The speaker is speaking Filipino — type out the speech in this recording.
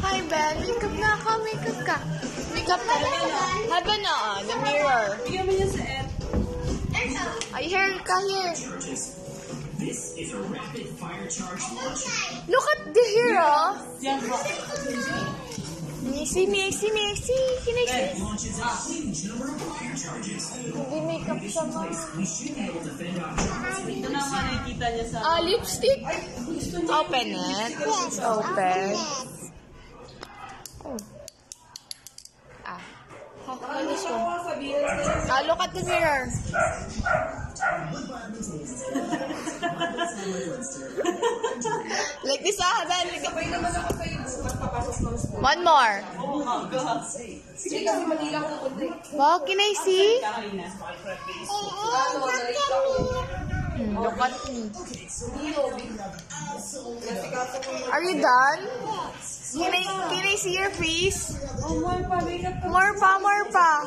Hi, Ben. Makeup na ako. Makeup ka. Makeup na. Haba na, the mirror. Bigyan mo niya sa Ed. Ay, here ka, here. This is a rapid fire charge launcher. Look at the hero. Yan ba? Mixi. It launches a huge number of fire charges. Hindi makeup siya, ma. We should be able to fend off charges. Ito naman nakikita niya sa... Lipstick. Open it. Yes, open. Oh. Look at the mirror. Like this, Ben. Sabay naman ako sa'yo. Magpapasok ng school. One more. Oh my God. Sige kasi Manila ko pupunta. Wow, can I see? Kakalina. Ano, nalate ako. Look at me. Hero, nasikaso ko yung... Are you done? Can I see your face? Oh, more pa. Makeup pa. More pa.